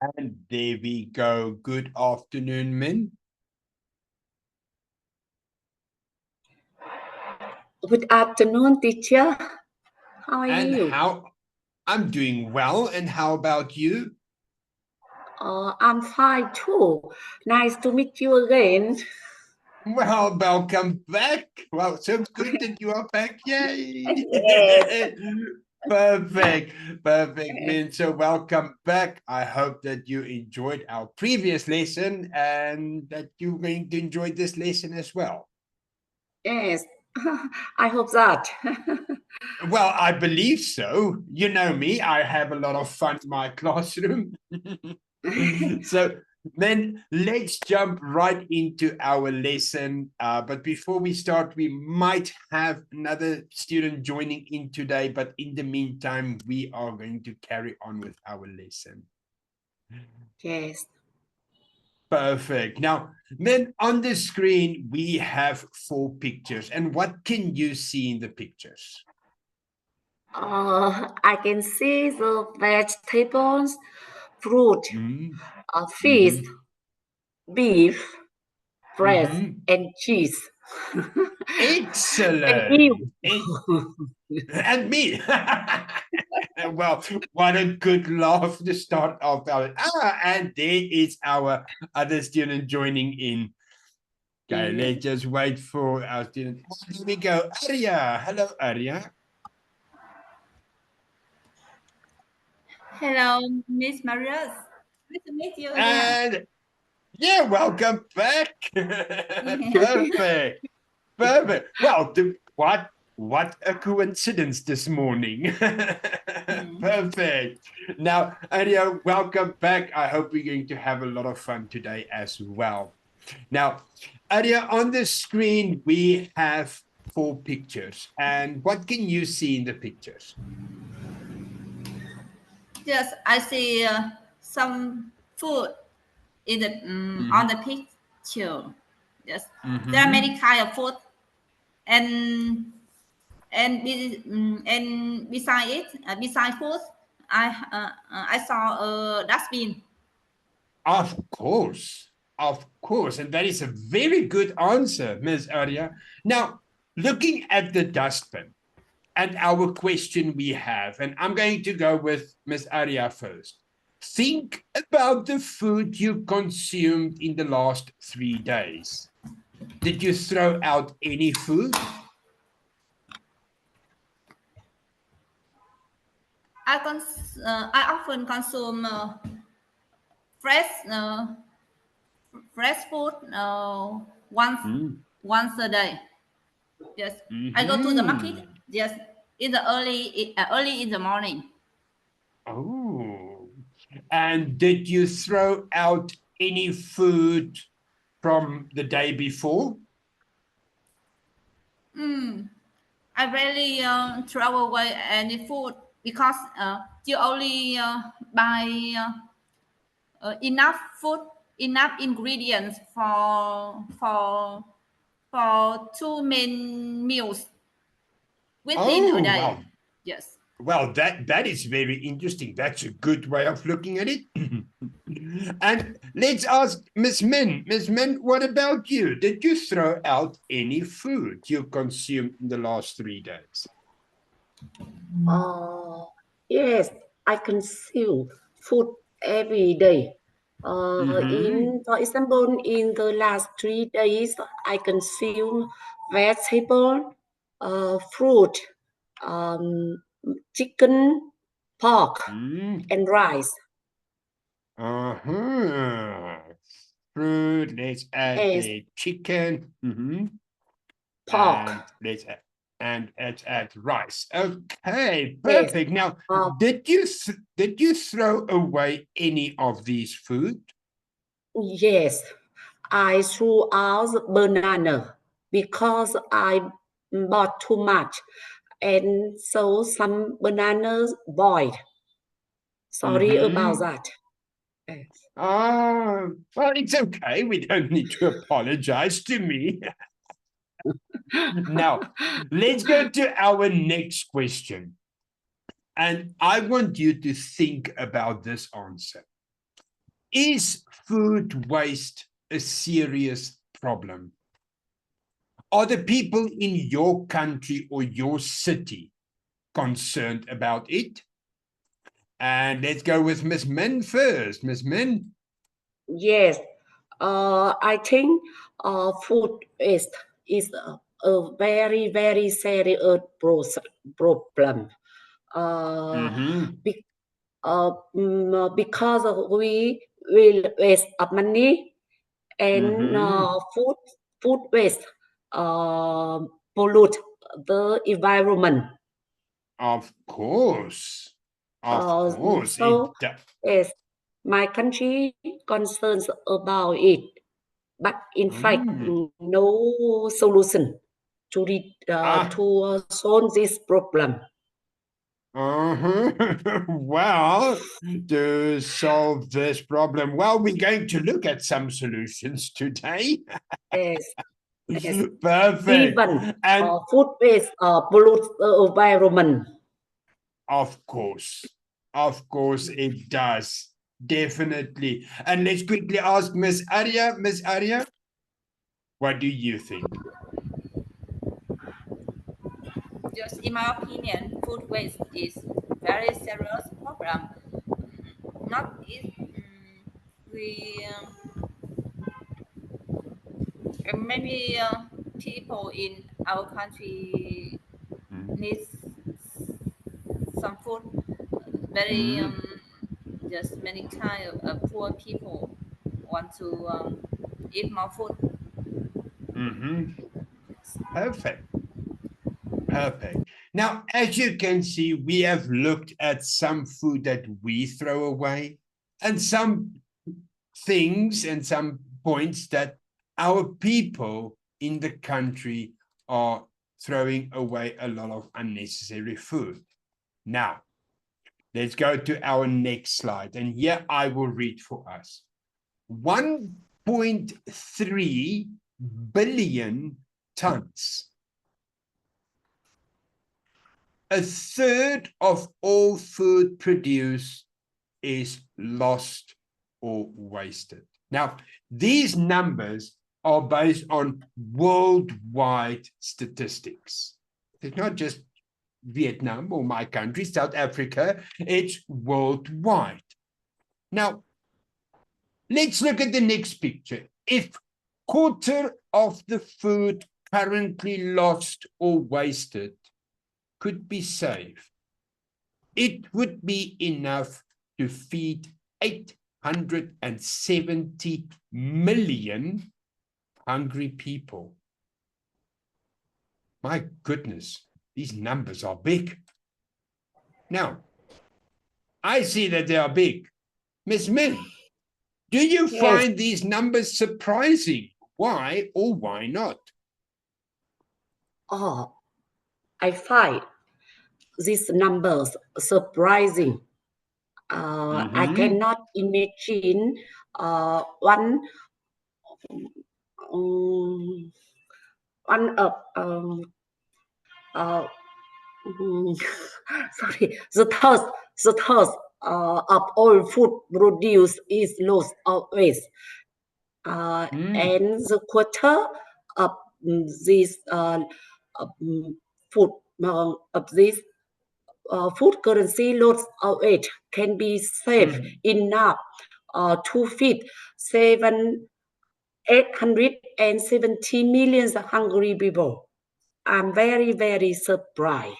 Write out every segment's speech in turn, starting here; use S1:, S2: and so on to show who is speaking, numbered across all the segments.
S1: And there we go. Good afternoon, Min.
S2: Good afternoon, teacher. How are
S1: And
S2: you?
S1: I'm doing well. And how about you?
S2: I'm fine too. Nice to meet you again.
S1: Well, welcome back. Well, so good that you are back. Yay.
S2: Yes.
S1: Perfect. Perfect, Min. So welcome back. I hope that you enjoyed our previous lesson and that you're going to enjoy this lesson as well.
S2: Yes. I hope that.
S1: Well, I believe so. You know me, I have a lot of fun in my classroom. So then let's jump right into our lesson. But before we start, we might have another student joining in today. But in the meantime, we are going to carry on with our lesson.
S2: Yes.
S1: Perfect. Now, then on the screen, we have 4 pictures. And what can you see in the pictures?
S2: I can see the vegetables, fruit, fish, beef, bread, and cheese. And you.
S1: Excellent. And me. Well, what a good laugh to start off. And there is our other student joining in. Okay, let's just wait for our student. Here we go. Arya. Hello, Arya.
S3: Hello, Miss Marius. Nice to meet you again.
S1: And yeah, welcome back. Perfect. Perfect. Well, what a coincidence this morning. Perfect. Now, Arya, welcome back. I hope we're going to have a lot of fun today as well. Now, Arya, on the screen, we have 4 pictures. And what can you see in the pictures?
S3: Yes, I see some food in the on the picture. Yes, there are many kind of food, and beside it, beside food, I saw a dustbin.
S1: Of course. Of course. And that is a very good answer, Ms. Arya. Now, looking at the dustbin and our question we have, and I'm going to go with Ms. Arya first. Think about the food you consumed in the last 3 days. Did you throw out any food?
S3: I often consume fresh fresh food once a day. Yes, I go to the market. Yes, in the early in the morning.
S1: Oh, and did you throw out any food from the day before?
S3: I rarely throw away any food because you only buy enough food, enough ingredients for 2 main meals within a day.
S1: Wow.
S3: Yes.
S1: Well, that is very interesting. That's a good way of looking at it. And let's ask Miss Min. Miss Min, what about you? Did you throw out any food you consumed in the last 3 days?
S2: Yes, I consume food every day. For example, in the last 3 days, I consume vegetable, fruit, chicken, pork, and rice.
S1: Fruit, let's add
S2: Yes,
S1: the chicken.
S2: pork.
S1: And let's add rice. Okay,
S2: Yes,
S1: perfect. Now, did you throw away any of these food?
S2: yes. I threw out banana because I bought too much, and so some bananas boiled. Sorry about that. Yes.
S1: Well, it's okay. We don't need to apologize to me. Now, let's go to our next question. And I want you to think about this answer. Is food waste a serious problem? Are the people in your country or your city concerned about it? And let's go with Miss Min first. Miss Min.
S2: Yes, I think food waste is a very, very serious problem. Be, because we will waste of money and food waste pollute the environment.
S1: Of course. Of course.
S2: So, yes, my country concerns about it, but in fact, no solution to solve this problem.
S1: Well, to solve this problem, well, we're going to look at some solutions today.
S2: Yes, yes.
S1: Perfect.
S2: Even
S1: And
S2: food waste pollutes the environment.
S1: of course it does. Definitely. And let's quickly ask Miss Arya. Miss Arya, what do you think?
S3: Just in my opinion, food waste is very serious problem. Not it, we maybe people in our country need some food. Very just many kind of poor people want to eat more food.
S1: Perfect. Perfect. Now, as you can see, we have looked at some food that we throw away and some things and some points that our people in the country are throwing away a lot of unnecessary food. Now, let's go to our next slide. And here I will read for us. 1.3 billion tons. A third of all food produced is lost or wasted. Now, these numbers are based on worldwide statistics. It's not just Vietnam or my country, South Africa, it's worldwide. Now, let's look at the next picture. If quarter of the food currently lost or wasted could be saved, it would be enough to feed 870 million hungry people. My goodness, these numbers are big. Now, I see that they are big. Miss Min, do you find these numbers surprising? Why or why not?
S2: Oh, I find these numbers surprising. I cannot imagine one of sorry, the thirst of all food produced is lost or waste, and the quarter of this food of this food currency lost or waste can be saved enough to feed 870 million hungry people. I'm very, very surprised.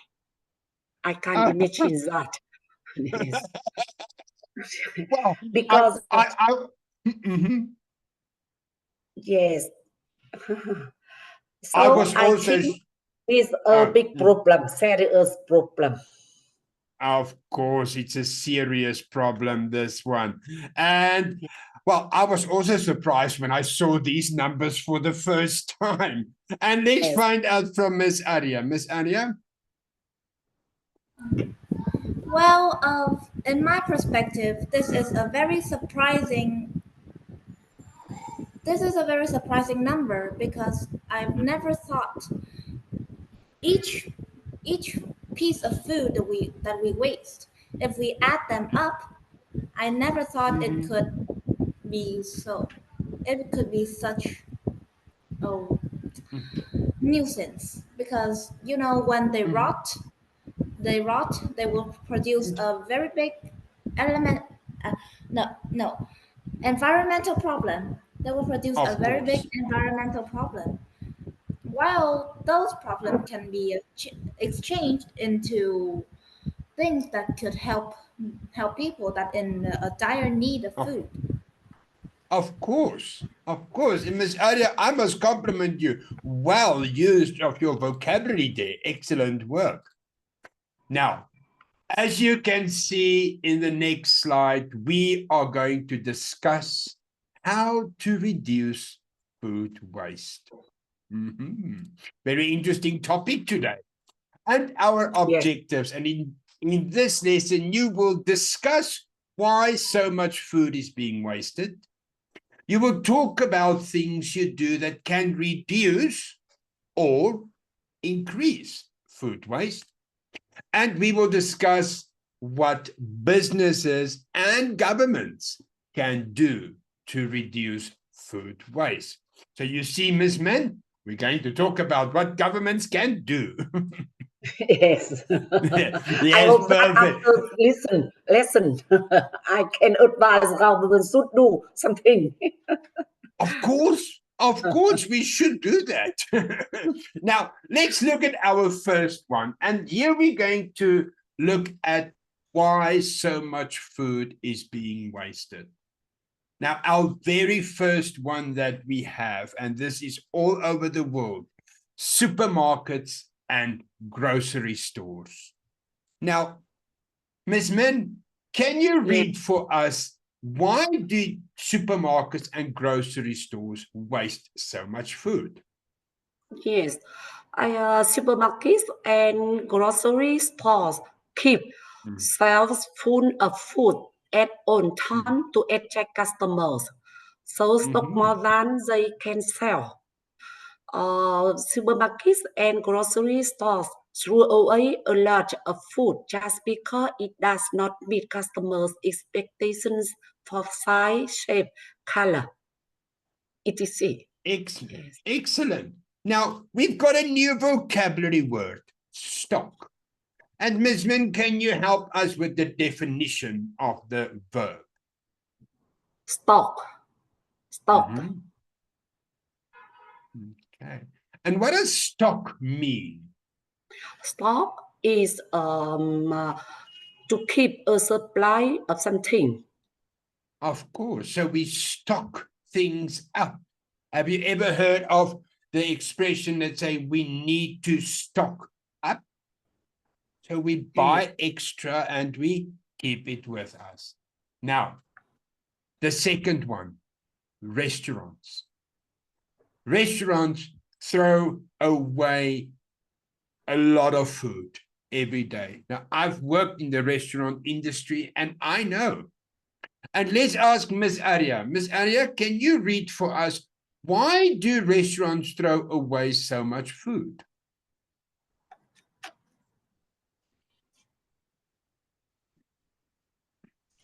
S2: I can't imagine that. Yes.
S1: Well,
S2: because yes. So I think it's a big problem, serious problem.
S1: Of course, it's a serious problem, this one. And well, I was also surprised when I saw these numbers for the first time. And let's find out from Miss Arya. Miss Arya?
S3: Well, in my perspective, this is a very surprising number because I've never thought each piece of food that we waste, if we add them up, I never thought it could be so. It could be such a
S1: Mm.
S3: nuisance because you know when they rot, they will produce a very big element. No, environmental problem. They will produce a
S1: Of
S3: very big
S1: course.
S3: environmental problem. While those problems can be exchanged into things that could help people that in a dire need of
S1: Of,
S3: food.
S1: of course. Of course. And Miss Aria, I must compliment you. Well used of your vocabulary there. Excellent work. Now, as you can see in the next slide, we are going to discuss how to reduce food waste. Very interesting topic today. And our objectives. And in this lesson, you will discuss why so much food is being wasted. You will talk about things you do that can reduce or increase food waste. And we will discuss what businesses and governments can do to reduce food waste. So you see, Ms. Men, we're going to talk about what governments can do.
S2: Yes.
S1: Yes,
S2: I hope that
S1: perfect.
S2: after listen, I can advise government should do something.
S1: Of course, we should do that. Now, let's look at our first one. And here we're going to look at why so much food is being wasted. Now, our very first one that we have, and this is all over the world, supermarkets and grocery stores. Now, Ms. Min, can you read for us why do supermarkets and grocery stores waste so much food?
S2: Yes, supermarkets and grocery stores keep shelves full of food at on time to attract customers. So stock more than they can sell. Supermarkets and grocery stores throw away a lot of food just because it does not meet customers' expectations for size, shape, color, etc.
S1: Excellent.
S2: Yes.
S1: Excellent. Now, we've got a new vocabulary word, stock. And Ms. Min, can you help us with the definition of the verb?
S2: Stock.
S1: Okay. And what does stock mean?
S2: Stock is to keep a supply of something.
S1: Of course. So we stock things up. Have you ever heard of the expression that say we need to stock up? So we buy extra and we keep it with us. Now, the second one, restaurants. Restaurants throw away a lot of food every day. Now, I've worked in the restaurant industry and I know. And let's ask Ms. Arya. Ms. Arya, can you read for us, why do restaurants throw away so much food?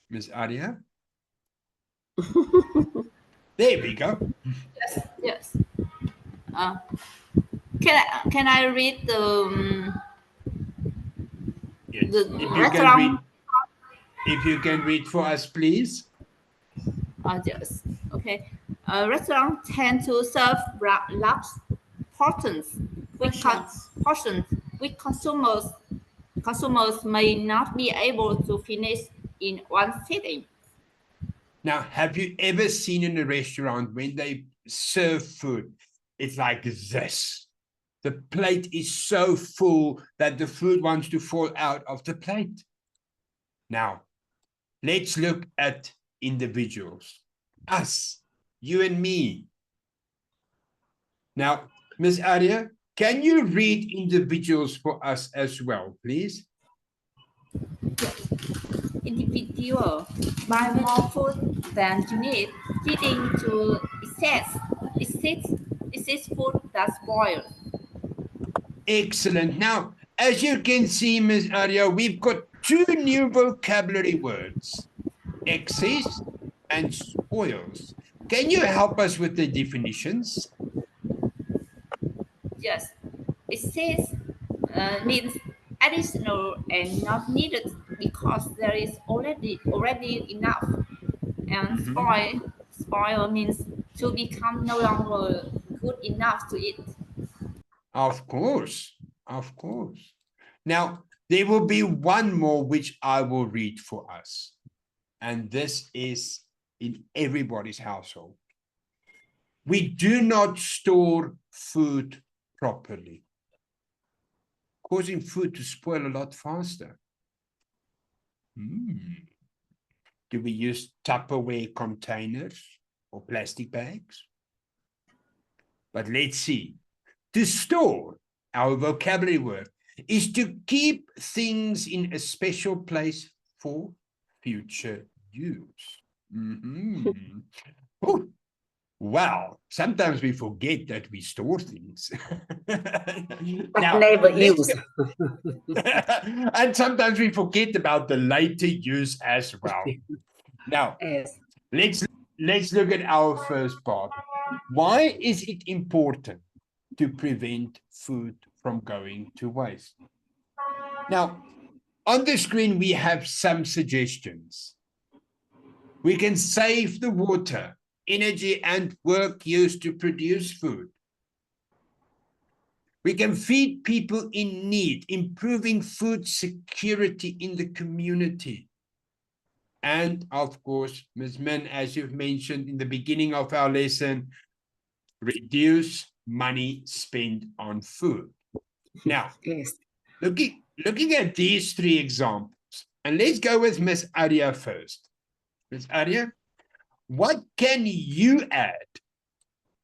S1: Ms. Arya? There we go.
S3: Yes. Can I read
S1: Yes.
S3: the
S1: If
S3: restaurant?
S1: you can read for us, please.
S3: Yes. Okay. Restaurants tend to serve large portions, which consumers may not be able to finish in one sitting.
S1: Now, have you ever seen in a restaurant when they serve food, it's like this. The plate is so full that the food wants to fall out of the plate. Now, let's look at individuals. Us, you and me. Now, Ms. Arya, can you read individuals for us as well, please?
S3: Individual buy more food than you need, leading to excess food that spoils.
S1: Excellent. Now, as you can see, Ms. Arya, we've got two new vocabulary words, excess and spoils. Can you help us with the definitions?
S3: Yes, it says means additional and not needed because there is already enough. And spoil means to become no longer good enough to eat.
S1: Of course, of course. Now, there will be one more which I will read for us. And this is in everybody's household. We do not store food properly, causing food to spoil a lot faster. Do we use Tupperware containers or plastic bags? But let's see. To store, our vocabulary word, is to keep things in a special place for future use. Oh, well, sometimes we forget that we store things.
S2: Now, never use.
S1: And sometimes we forget about the later use as well. Now,
S2: yes.
S1: let's look at our first part. Why is it important to prevent food from going to waste? Now, on the screen, we have some suggestions. We can save the water, energy, and work used to produce food. We can feed people in need, improving food security in the community. And of course, Ms. Min, as you've mentioned in the beginning of our lesson, reduce money spent on food. Now,
S2: yes.
S1: looking at these three examples, and let's go with Ms. Arya first. Ms. Arya, what can you add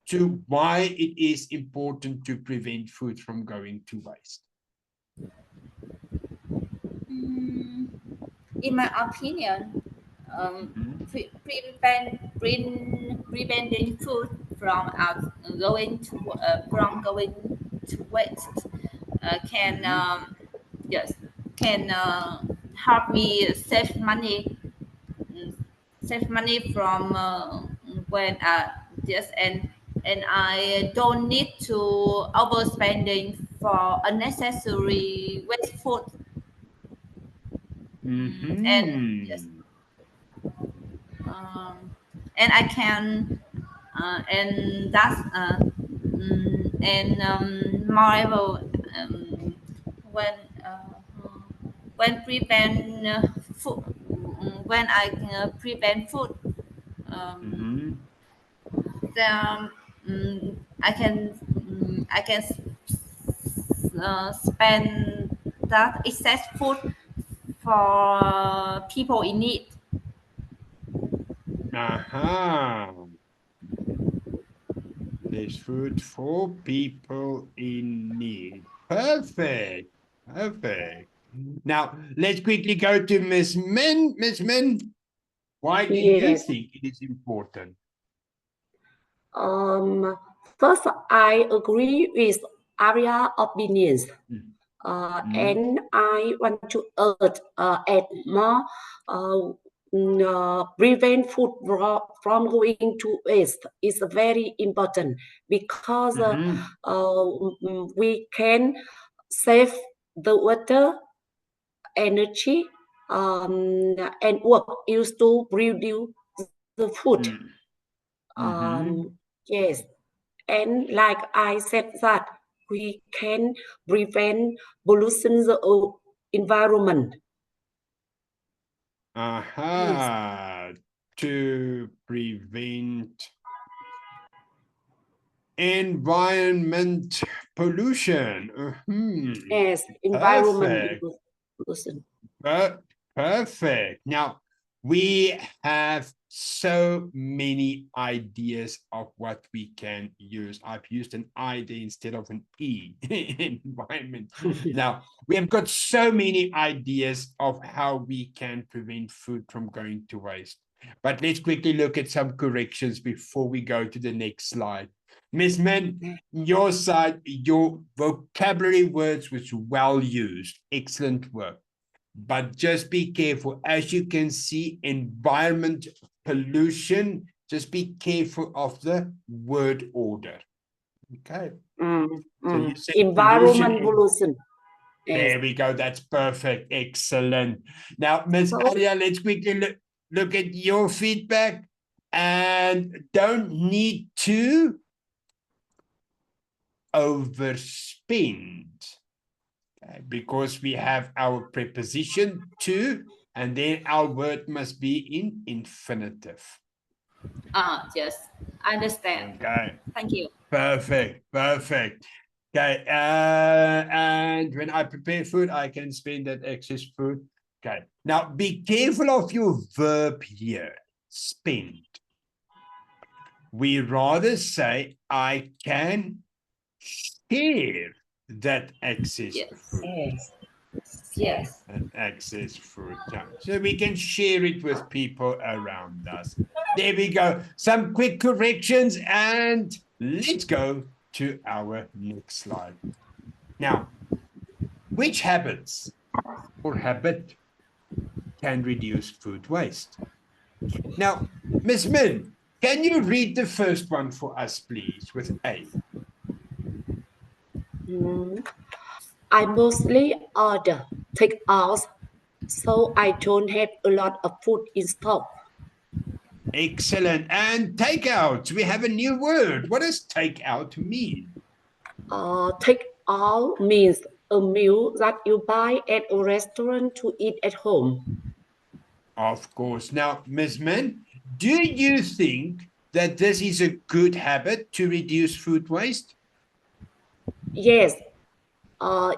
S1: to why it is important to prevent food from going to waste?
S3: In my opinion, preventing food from going to waste can help me save money from when yes and I don't need to overspending for unnecessary waste food. And yes, and I can and that's moreover when prevent food when I prevent food then I can spend that excess food for people in need.
S1: There's food for people in need. Perfect. Perfect. Now, let's quickly go to Miss Min. Miss Min, why do you think it is important?
S2: First, I agree with Arya opinions. And I want to add more prevent food from going to waste is very important because we can save the water, energy, and work used to produce the food. Yes, and like I said that we can prevent pollution the environment.
S1: To prevent environment pollution.
S2: Yes, environment pollution.
S1: Perfect. Now, we have so many ideas of what we can use. I've used an I there instead of an E, environment. Now, we have got so many ideas of how we can prevent food from going to waste. But let's quickly look at some corrections before we go to the next slide. Ms. Min, your side, your vocabulary words was well used. Excellent work. But just be careful. As you can see, environment pollution Just be careful of the word order. Okay. So you said
S2: Environment
S1: pollution.
S2: pollution.
S1: There we go. That's perfect. Excellent. Now, Ms. Arya, let's quickly look at your feedback, and don't need to overspend, okay, because we have our preposition to, and then our word must be in infinitive.
S3: Yes, I understand.
S1: Okay.
S3: Thank you.
S1: Perfect. Perfect. Okay. And when I prepare food, I can spend that excess food. Okay. Now be careful of your verb here. Spend. We rather say I can share that excess food.
S2: Yes.
S3: Yes.
S1: An excess food. Yeah. So we can share it with people around us. There we go. Some quick corrections, and let's go to our next slide. Now, which habits or habit can reduce food waste? Now, Ms. Min, can you read the first one for us, please, with A?
S2: I mostly order takeouts, so I don't have a lot of food in stock.
S1: Excellent. And takeout. We have a new word. What does takeout mean?
S2: Take out means a meal that you buy at a restaurant to eat at home.
S1: Of course. Now, Ms. Min, do you think that this is a good habit to reduce food waste?
S2: Yes,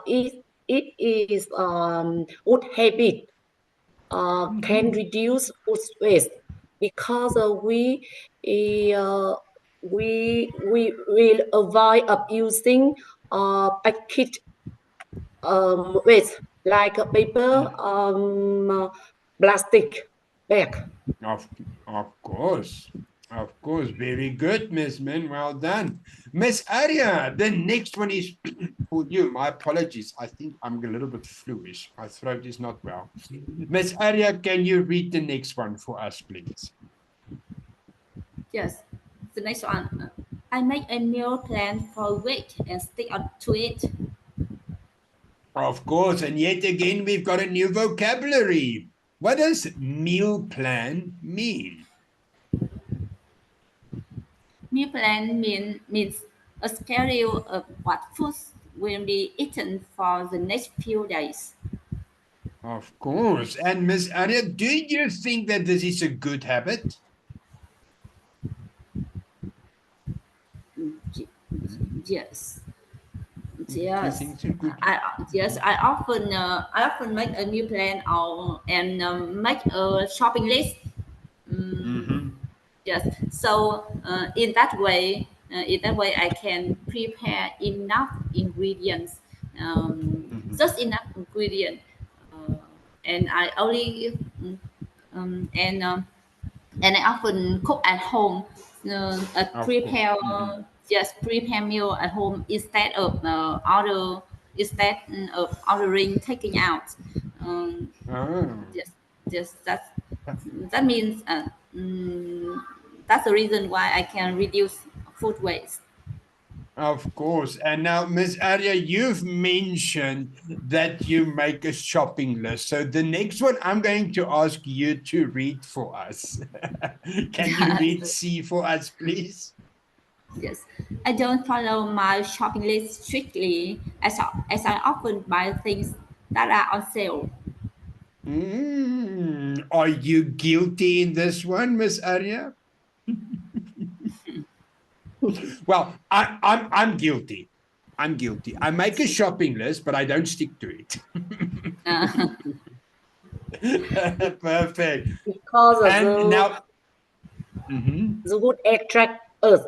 S2: it is good habit. Can reduce food waste because we will avoid of using package waste like paper, plastic bag.
S1: Of course. Of course. Very good, Ms. Min. Well done. Miss Arya, the next one is for you. My apologies. I think I'm a little bit fluish. My throat is not well. Miss Arya, can you read the next one for us, please?
S3: Yes. The next one. I make a meal plan for a week and stick to it.
S1: Of course. And yet again, we've got a new vocabulary. What does meal plan mean?
S3: Meal plan means a schedule of what foods will be eaten for the next few days.
S1: Of course. And Miss Arya, do you think that this is a good habit?
S3: Yes.
S1: Do you think it's a good?
S3: I often make a new plan and make a shopping list. Yes. So in that way, I can prepare enough ingredients, just enough ingredient, and I only and I often cook at home. Prepare prepare meal at home instead of ordering taking out. Yes, yes, that means that's the reason why I can reduce food waste.
S1: Of course. And now, Miss Arya, you've mentioned that you make a shopping list. So the next one I'm going to ask you to read for us. Can you read C for us, please?
S3: Yes, I don't follow my shopping list strictly as I often buy things that are on sale.
S1: Are you guilty in this one, Miss Arya? Well, I'm guilty. I'm guilty. I make a shopping list, but I don't stick to it. Perfect.
S2: Because
S1: and now,
S2: the would attract us.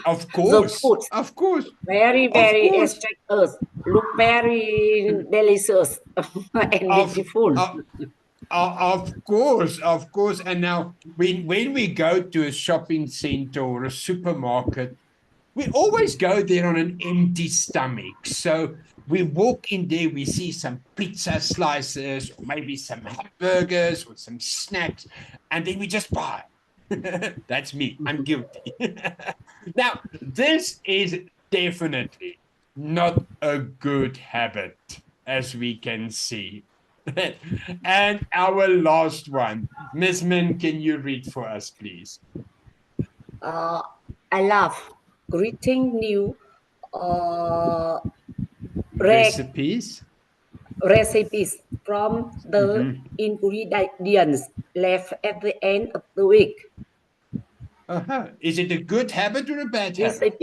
S1: Of course.
S2: The food
S1: Of course.
S2: very attract us. Look very delicious and beautiful.
S1: Of course. And now, when we go to a shopping center or a supermarket, we always go there on an empty stomach. So we walk in there, we see some pizza slices, or maybe some hamburgers or some snacks, and then we just buy. That's me. I'm guilty. Now, this is definitely not a good habit, as we can see. And our last one, Miss Min, can you read for us, please?
S2: I love greeting new uh,
S1: Recipes.
S2: recipes from the ingredients left at the end of the week.
S1: Is it a good habit or a bad habit?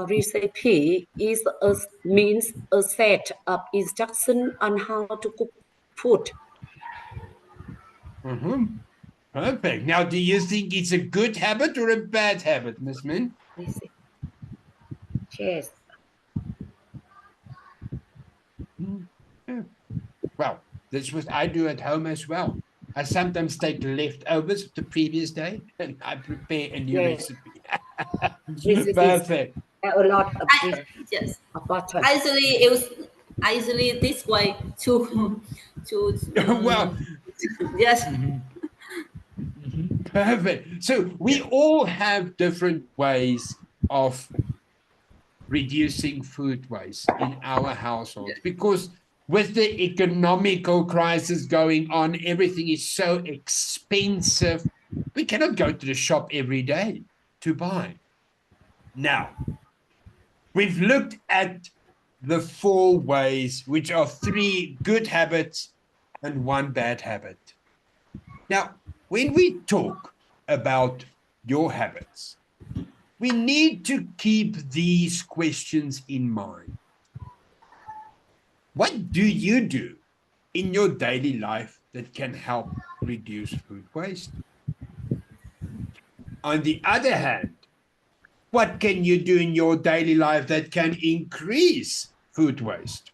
S2: Recipe is means a set of instruction on how to cook food.
S1: Perfect. Now, do you think it's a good habit or a bad habit, Miss Min?
S2: Yes.
S1: Yeah. Well, this is what I do at home as well. I sometimes take leftovers of the previous day and I prepare a new recipe. Perfect.
S2: A lot of this.
S3: Yes.
S2: Butter.
S3: I usually this way to
S1: Well,
S3: yes.
S1: Perfect. So we all have different ways of reducing food waste in our households because with the economical crisis going on, everything is so expensive. We cannot go to the shop every day to buy. Now, we've looked at the 4 ways, which are 3 good habits and 1 bad habit. Now, when we talk about your habits, we need to keep these questions in mind. What do you do in your daily life that can help reduce food waste? On the other hand, what can you do in your daily life that can increase food waste?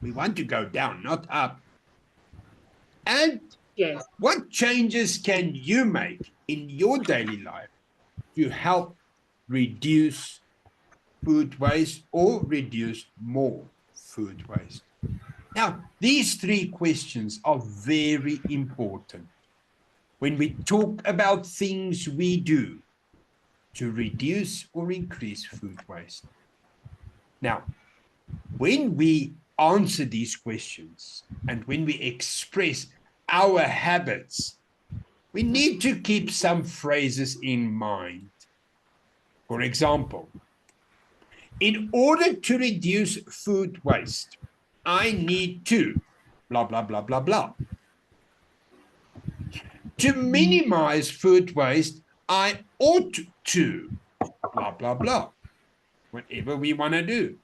S1: We want to go down, not up. And what changes can you make in your daily life to help reduce food waste or reduce more food waste? Now, these 3 questions are very important when we talk about things we do to reduce or increase food waste. Now, when we answer these questions and when we express our habits, we need to keep some phrases in mind. For example, in order to reduce food waste, I need to blah, blah, blah, blah, blah. To minimize food waste, I ought to blah, blah, blah. Whatever we want to do.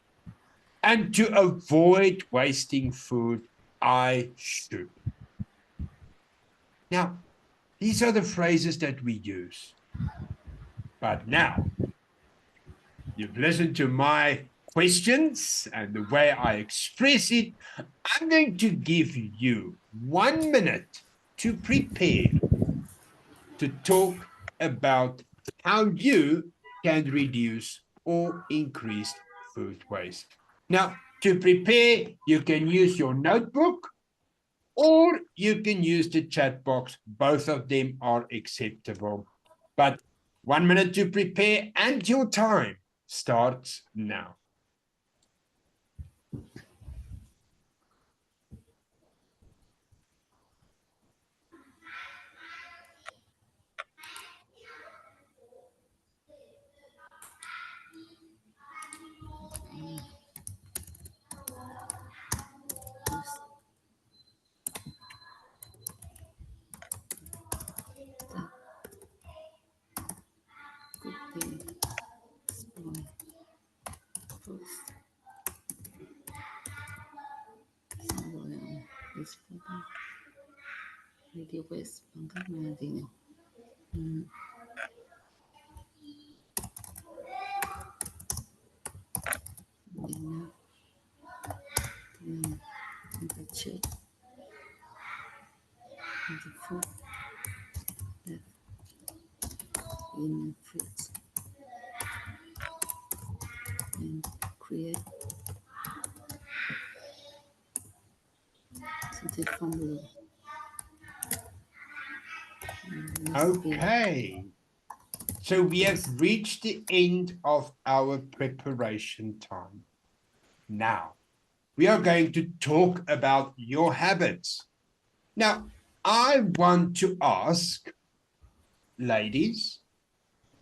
S1: And to avoid wasting food, I should. Now, these are the phrases that we use. But now, you've listened to my questions and the way I express it. I'm going to give you 1 minute to prepare to talk about how you can reduce or increase food waste. Now, to prepare, you can use your notebook or you can use the chat box. Both of them are acceptable. But 1 minute to prepare and your time starts now.
S4: NATIVEX bằng cách là gì nhỉ? Check the food left in the fridge and create content from below.
S1: Okay. So we have reached the end of our preparation time. Now, we are going to talk about your habits. Now, I want to ask, ladies,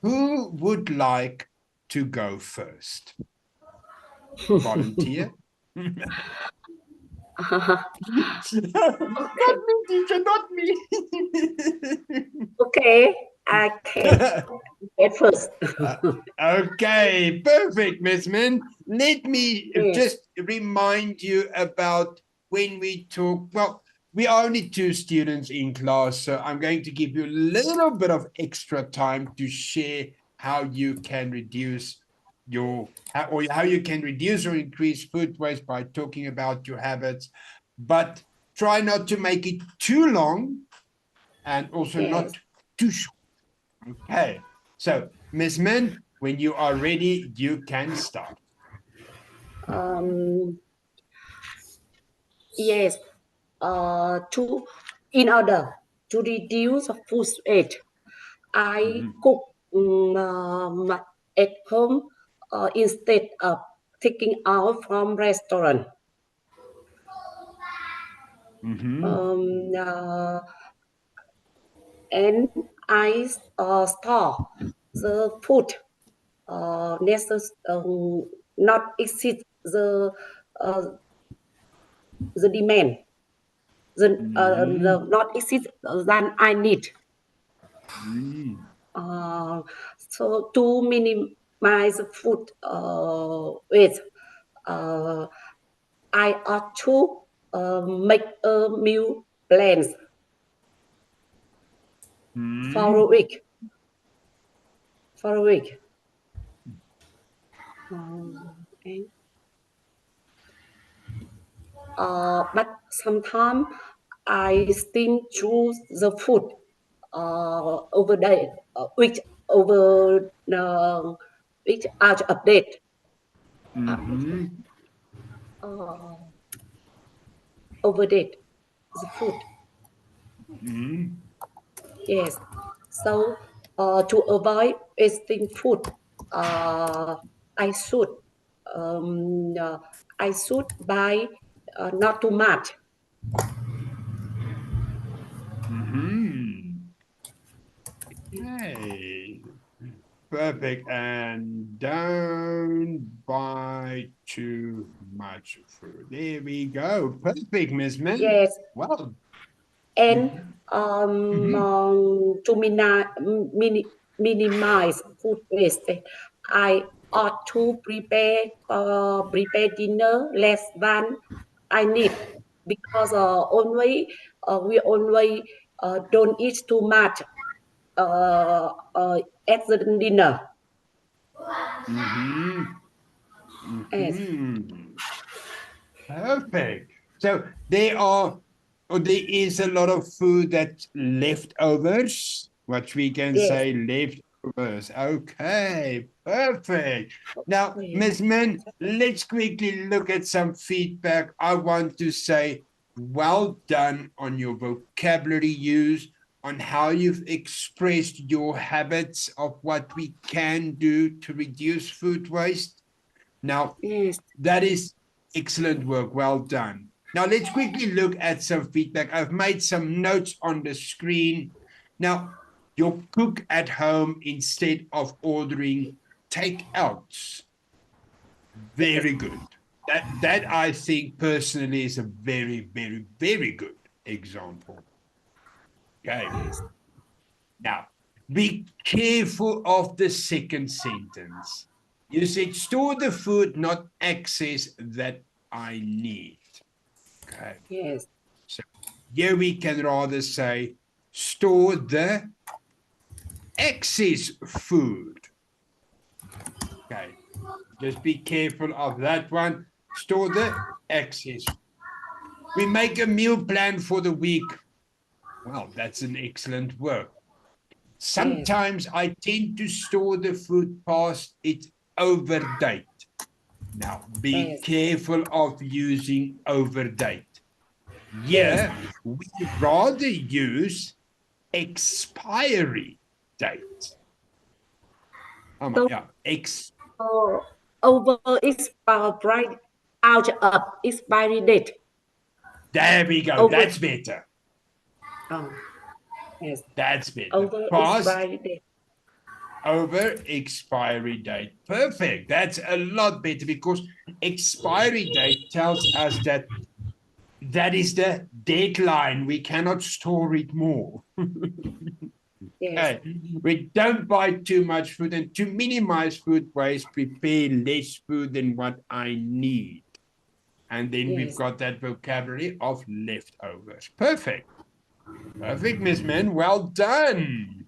S1: who would like to go first? Volunteer? Not me, teacher, not me.
S2: Okay, I can get first.
S1: Okay, perfect, Miss Min. Let me
S2: Yes,
S1: just remind you about when we talk. Well, we are only 2 students in class, so I'm going to give you a little bit of extra time to share how you can reduce or how you can reduce or increase food waste by talking about your habits, but try not to make it too long and also
S2: yes.
S1: not too short. Okay, so Miss Min, when you are ready, you can start.
S2: Um, yes. In order to reduce food waste, I cook at home instead of taking out from restaurant. Um, uh, and I store the food not exceed uh, the demand, the not exceed than I need. So to minimize food waste, uh, I ought to make a meal plans for a week. For a week. And, but sometimes I still choose the food over day, which over which are update. Uh, over date the food. Yes. So to avoid wasting food, I should um, uh, I should buy not too much.
S1: Hey, perfect. And don't buy too much food. There we go. Perfect, Miss Min.
S2: Yes.
S1: Well.
S2: And to minimize food waste, I ought to prepare dinner less than I need because we only don't eat too much at the dinner. Yes.
S1: Perfect. So there is a lot of food that's leftovers, what we can
S2: Yes.
S1: say leftovers. Okay, perfect. Now,
S2: Yes.
S1: Ms. Min, let's quickly look at some feedback. I want to say well done on your vocabulary use, on how you've expressed your habits of what we can do to reduce food waste. Now,
S2: Yes.
S1: that is excellent work. Well done. Now, let's quickly look at some feedback. I've made some notes on the screen. Now, your cook at home instead of ordering takeouts. Very good. That I think personally is a very, very, very good example. Okay.
S2: Yes.
S1: Now, be careful of the second sentence. You said store the food, not excess that I need. Okay.
S2: Yes.
S1: So here we can rather say store the excess food. Okay. Just be careful of that one. Store the excess. We make a meal plan for the week. Well, that's an excellent work. Sometimes I tend to store the food past its overdate. Now, be
S2: Yes.
S1: careful of using overdate.
S2: Yes.
S1: Here, we rather use expiry date.
S2: So,
S1: Yeah,
S2: over expiry out of expiry date.
S1: there we go.
S2: Over,
S1: That's better.
S2: yes,
S1: That's better.
S2: over
S1: Past
S2: expiry date.
S1: over expiry date. Perfect. That's a lot better because expiry date tells us that that is the deadline. We cannot store it more.
S2: Yes,
S1: We don't buy too much food, and to minimize food waste, prepare less food than what I need. And then we've
S2: yes.
S1: got that vocabulary of leftovers. Perfect. Perfect, Miss Men. Well done.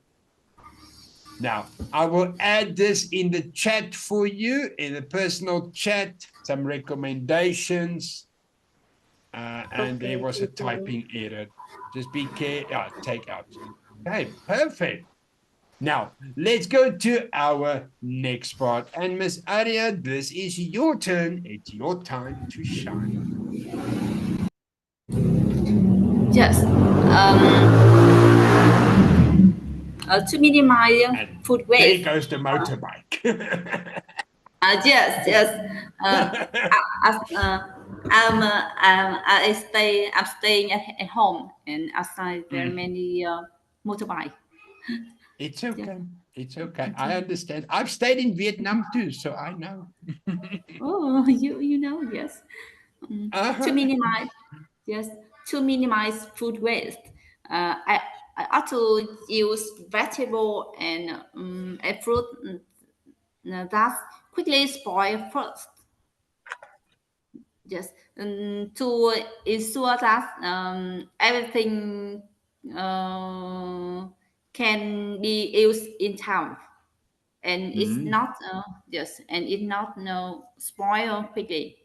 S1: Now, I will add this in the chat for you, in the personal chat, some recommendations. And there was a typing error. Just be careful. Take out. Okay, perfect. Now, let's go to our next part. And Miss Aria, this is your turn. It's your time to shine.
S4: Yes. To minimize
S1: And
S4: food
S1: there
S4: waste.
S1: goes the motorbike.
S4: Yes, yes. As, I'm staying at home, and outside there are many motorbike.
S1: It's okay. It's okay. I understand. I've stayed in Vietnam too, so I know.
S4: Oh, you know, yes. To minimize, yes, to minimize food waste. I also use vegetable and a fruit that quickly spoil first. Yes, to ensure that everything can be used in time, and it's not yes, and it's not no spoil quickly.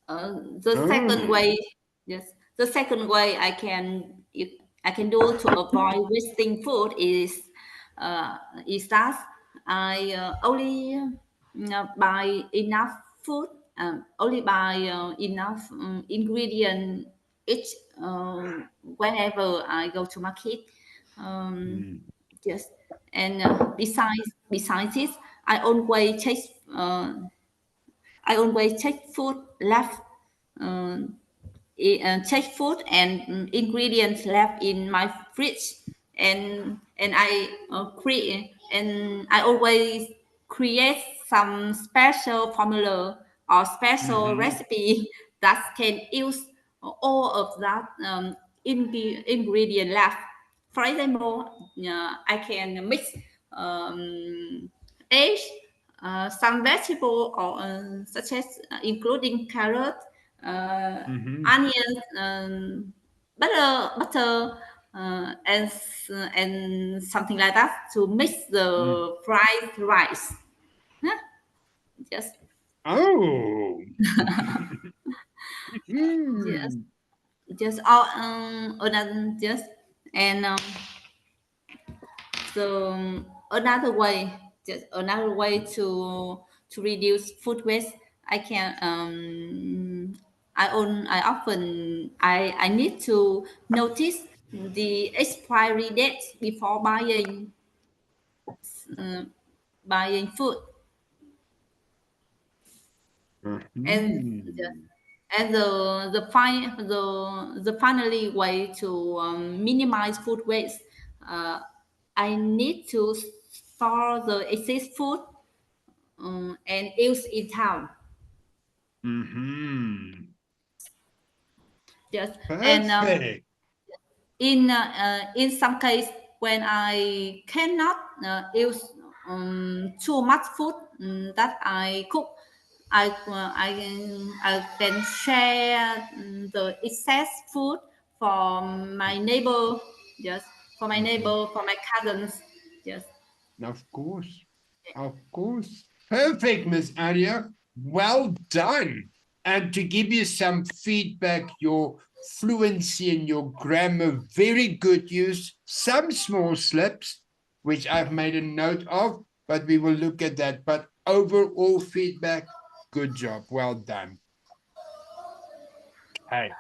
S4: The second way, yes, the second way I can do to avoid wasting food is that I only buy enough food, only buy enough ingredient each whenever I go to market. Yes, and besides this, I always check. I always check food left, uh, check food and ingredients left in my fridge, and I always create some special formula or special recipe that can use all of that ingredient left. For example, I can mix eggs, some vegetable or such as including carrot, onions, butter, and something like that to mix the fried rice. Huh? Yes.
S1: Oh.
S4: Yes. Just all another just and so another way to reduce food waste. I can I often I need to notice the expiry date before uh, buying food, and the finally way to minimize food waste. uh, I need to store the excess food and use in time. Yes, and
S1: Perfect.
S4: in some case when I cannot use too much food that I cook, I can share the excess food for my neighbor. Yes, for my neighbor, for my cousins. Yes.
S1: Of course. Of course. Perfect, Miss Aria. Well done. And to give you some feedback, your fluency and your grammar, very good use. Some small slips, which I've made a note of, but we will look at that. But overall feedback, good job. Well done. Okay.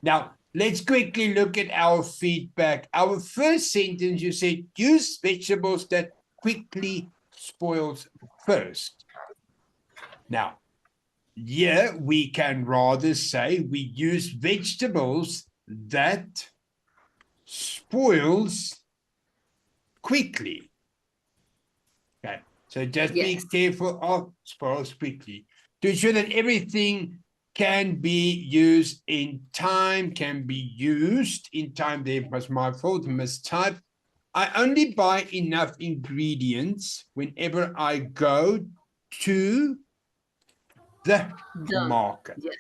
S1: Now, let's quickly look at our feedback. Our first sentence, you said, use vegetables that quickly spoils first. Now, here we can rather say we use vegetables that spoils quickly. Okay, so just be careful of spoils quickly to ensure that everything can be used in time, There was my fault, mistype. I only buy enough ingredients whenever I go to the market.
S4: Yes.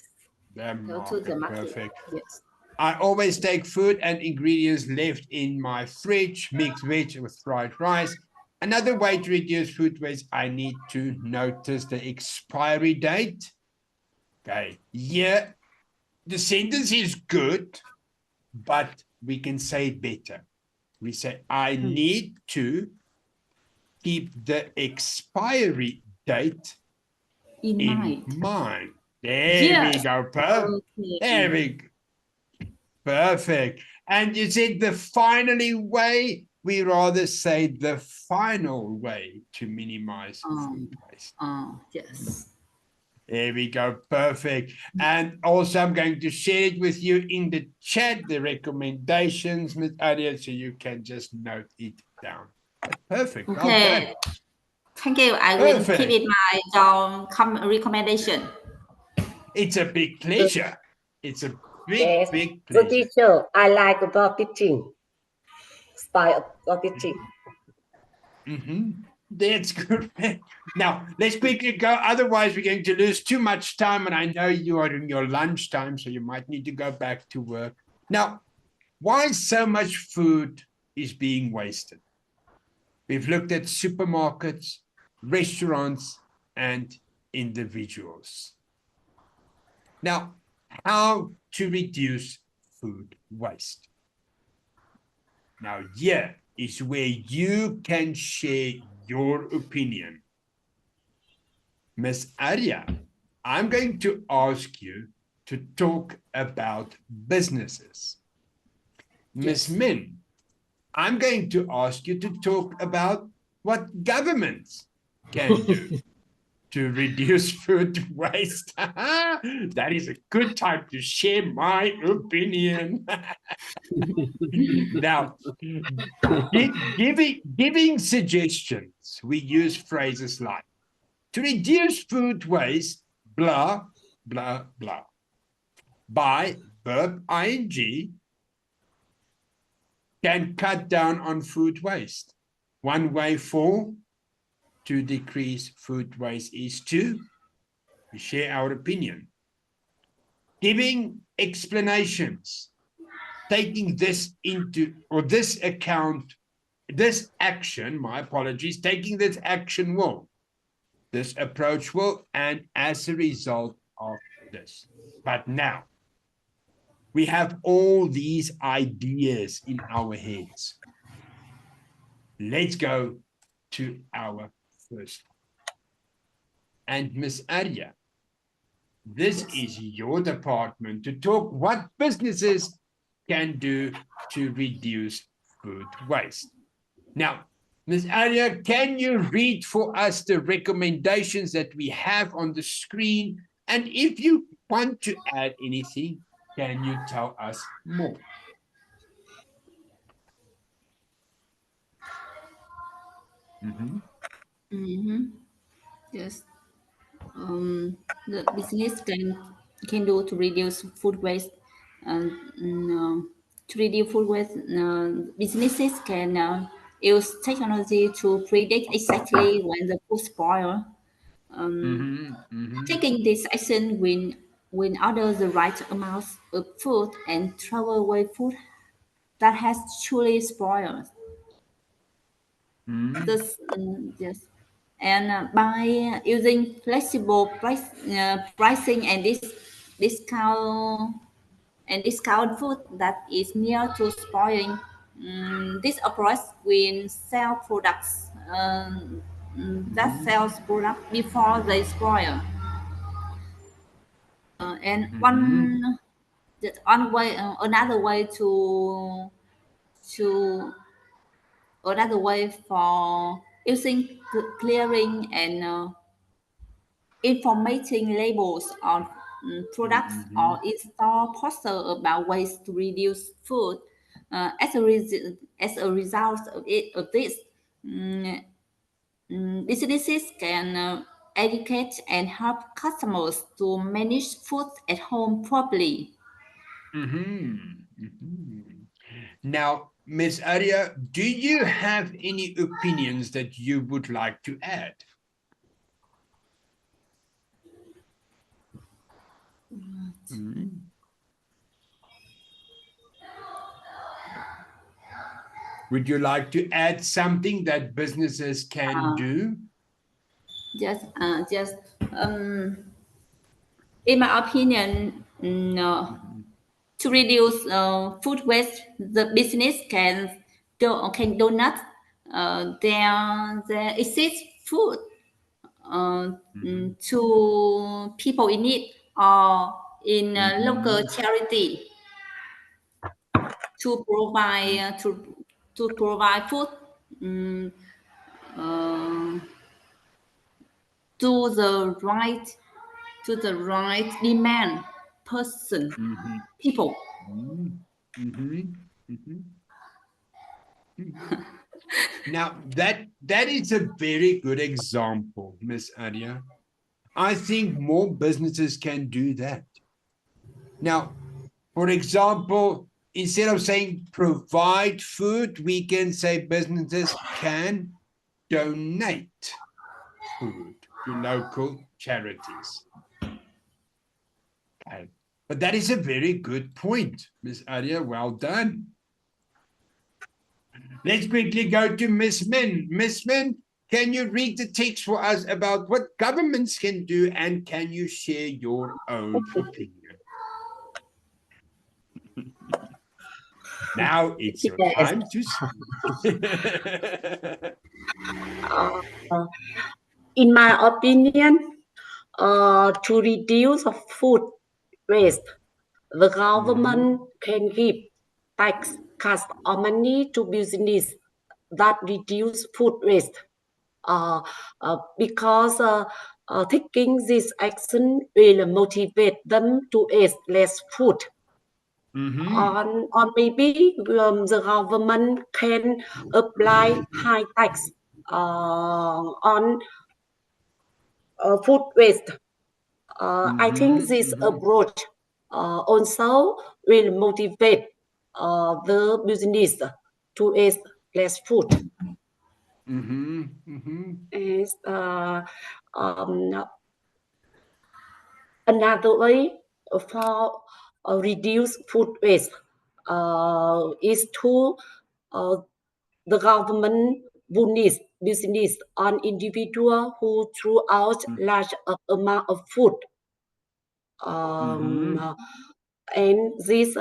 S1: The
S4: Go
S1: market,
S4: to the market.
S1: perfect.
S4: Yes.
S1: I always take food and ingredients left in my fridge, mixed veg with fried rice. Another way to reduce food waste, I need to notice the expiry date. Okay, yeah, the sentence is good, but we can say it better. We say, I need to keep the expiry date in mind. There we go, There we go. Perfect. And you said the finally way, we rather say the final way to minimize food waste.
S4: Yes.
S1: There we go. Perfect. And also I'm going to share it with you in the chat, the recommendations, Ms. Adia, so you can just note it down. Perfect.
S4: Okay.
S1: Well done.
S4: Thank you. I will keep it my recommendation.
S1: It's a big pleasure. It's a big pleasure.
S2: The teacher, I like about teaching. Style of teaching.
S1: That's good. Now, let's quickly go. Otherwise, we're going to lose too much time. And I know you are in your lunchtime, so you might need to go back to work. Now, why so much food is being wasted? We've looked at supermarkets, restaurants, and individuals. Now, how to reduce food waste? Now, here is where you can share your opinion. Miss Arya, I'm going to ask you to talk about businesses. Miss Min, I'm going to ask you to talk about what governments can do to reduce food waste. That is a good time to share my opinion. Now, giving suggestions, we use phrases like, to reduce food waste, blah, blah, blah. By verb ing, can cut down on food waste. One way to decrease food waste is to share our opinion. Giving explanations, taking this into, or this account, this action, my apologies, taking this action will, this approach will, and as a result of this. But now, we have all these ideas in our heads. Let's go to our first one. And Miss Arya, this is your department to talk what businesses can do to reduce food waste. Now, Ms. Arya, can you read for us the recommendations that we have on the screen? And if you want to add anything, can you tell us more?
S4: Yes. The business can do to reduce food waste. To reduce food waste, businesses can use technology to predict exactly when the food spoil. Taking this action when order the right amount of food and throw away food that has truly spoiled. This, yes. And by using flexible pricing and discount food that is near to spoiling, this approach will sell products that sells products before they spoil. And another way to another way for using clearing and informating labels on products or in-store poster about ways to reduce food. As a result of this, businesses can educate and help customers to manage food at home properly.
S1: Now, Ms. Arya, do you have any opinions that you would like to add? Would you like to add something that businesses can do?
S4: Just in my opinion, to reduce food waste, the business can donate their excess food to people in need or in local charity to provide to provide food to the right demand person people.
S1: Now, that is a very good example, Ms. Arya. I think more businesses can do that. Now, for example, instead of saying provide food, we can say businesses can donate food to local charities. Okay. But that is a very good point, Ms. Arya. Well done. Let's quickly go to Miss Min. Miss Min, can you read the text for us about what governments can do, and can you share your own opinion? Now it's your time to speak.
S2: In my opinion, to reduce food waste, the government can give tax cuts or money to business that reduce food waste. Because taking this action will motivate them to eat less food. Or maybe the government can apply high tax on food waste. I think this approach also will motivate the business to eat less food. Is another way for reduce food waste is to the government business on individual who threw out large amount of food. And this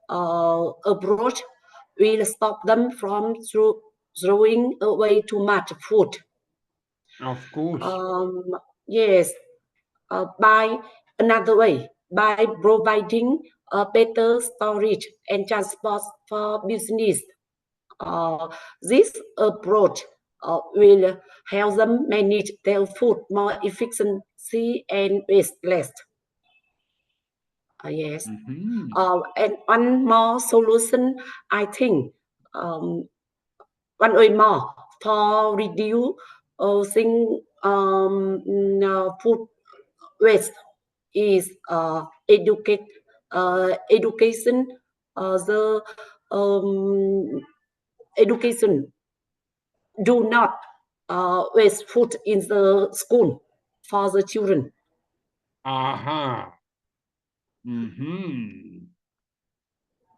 S2: approach will stop them from throwing away too much food.
S1: Of course.
S2: Yes, by another way, by providing better storage and transport for business. This approach will help them manage their food more efficiently and waste less. Yes. And one more solution, I think, one way more for reducing food waste is education. Education do not waste food in the school for the children.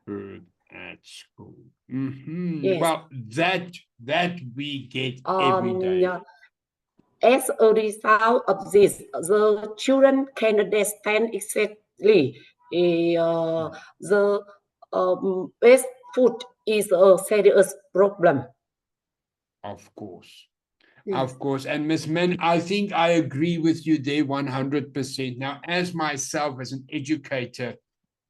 S1: Food at school.
S2: Yes.
S1: Well, that we get every day.
S2: As a result of this, the children can understand exactly the waste food is a serious problem.
S1: Of course. Yes. Of course. And Ms. Min, I think I agree with you there 100%. Now, as myself, as an educator,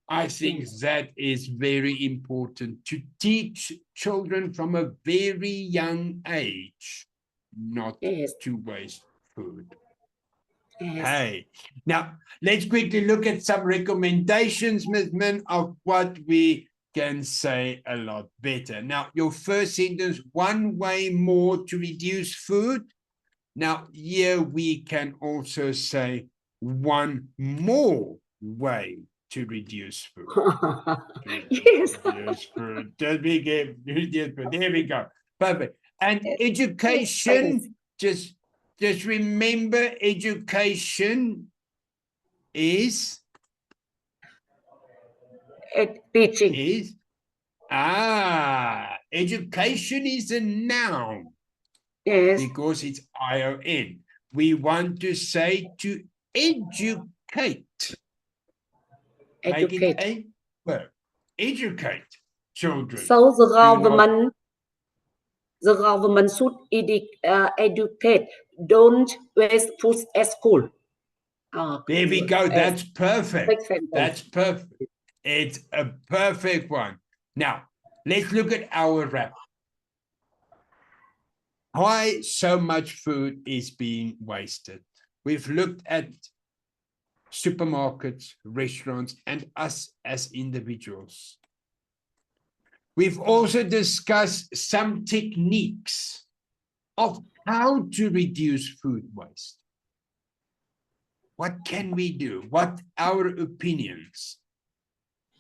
S1: I think that is very important to teach children from a very young age not
S2: Yes.
S1: to waste food.
S2: Yes.
S1: Hey, now let's quickly look at some recommendations, Ms. Min, of what we can say a lot better. Now, your first sentence, one way more to reduce food. Now, here we can also say one more way to reduce food.
S2: Yes.
S1: Reduce food. Just be careful. Reduce food. There we go. Perfect. And
S2: Yes.
S1: education, just remember, education is
S2: Teaching.
S1: Education is a noun
S2: Yes.
S1: because it's ION. We want to say to educate. Make it
S2: Educate.
S1: a verb. Educate children.
S2: So the
S1: Do
S2: government should educate. Don't waste food at school.
S1: There we go. That's perfect.
S2: Example.
S1: That's perfect. It's a perfect one. Now, let's look at our wrap. Why so much food is being wasted? We've looked at supermarkets, restaurants, and us as individuals. We've also discussed some techniques of how to reduce food waste. What can we do? What our opinions?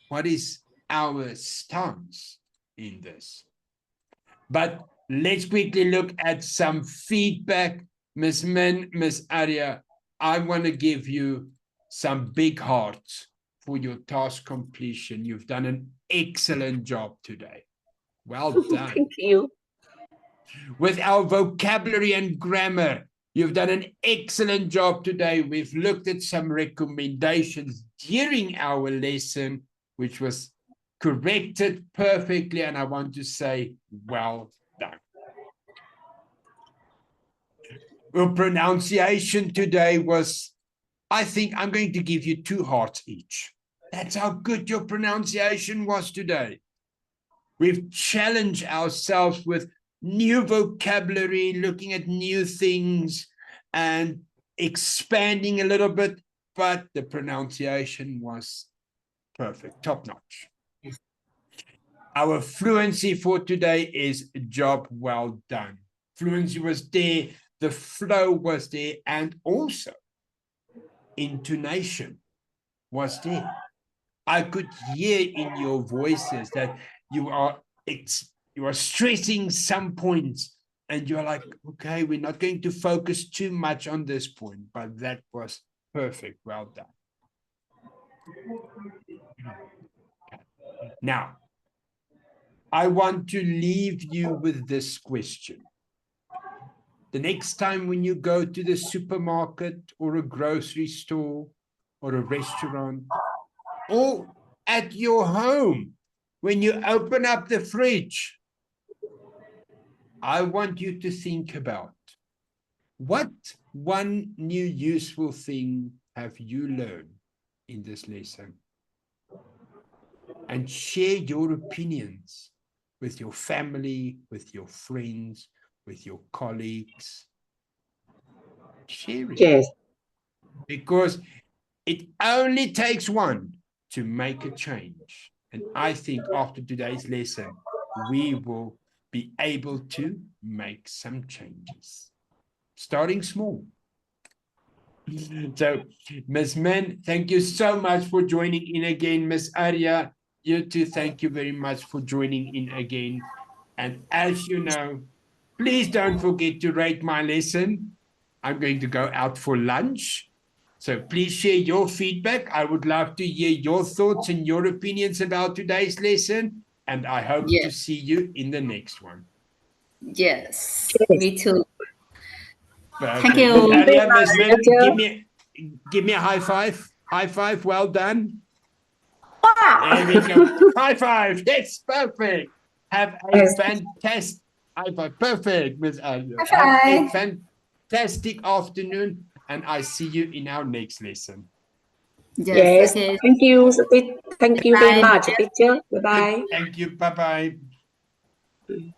S1: What is our stance in this? But let's quickly look at some feedback. Ms. Min, Ms. Arya, I want to give you some big hearts for your task completion. You've done an excellent job today. Well done.
S2: Thank you.
S1: With our vocabulary and grammar, you've done an excellent job today. We've looked at some recommendations during our lesson, which was corrected perfectly, and I want to say, well done. Your pronunciation today was, I think I'm going to give you 2 hearts each. That's how good your pronunciation was today. We've challenged ourselves with new vocabulary, looking at new things and expanding a little bit, but the pronunciation was perfect, top notch. Our fluency for today is job well done. Fluency was there, the flow was there, and also intonation was there. I could hear in your voices that you are stressing some points, and you're like, okay, we're not going to focus too much on this point, but that was perfect. Well done. Now, I want to leave you with this question. The next time when you go to the supermarket or a grocery store or a restaurant or at your home, when you open up the fridge, I want you to think about what one new useful thing have you learned in this lesson, and share your opinions with your family, with your friends, with your colleagues. Share it.
S2: Yes.
S1: Because it only takes one to make a change. And I think after today's lesson, we will be able to make some changes, starting small. So, Ms. Min, thank you so much for joining in again. Ms. Arya, you too, thank you very much for joining in again. And as you know, please don't forget to rate my lesson. I'm going to go out for lunch. So please share your feedback. I would love to hear your thoughts and your opinions about today's lesson. And I hope to see you in the next one.
S4: Yes, me too.
S1: Perfect.
S4: Thank you.
S1: Arya, Ms. Min, give me a high five. High five. Well done. There we go. High five. Yes, perfect. Have a fantastic high five. Perfect, Ms. Arya. Have a fantastic afternoon, and I see you in our next lesson.
S2: Yes.
S4: Okay.
S2: Thank you. Thank you very
S4: Bye.
S2: much, teacher. Bye bye.
S1: Thank you. Bye bye.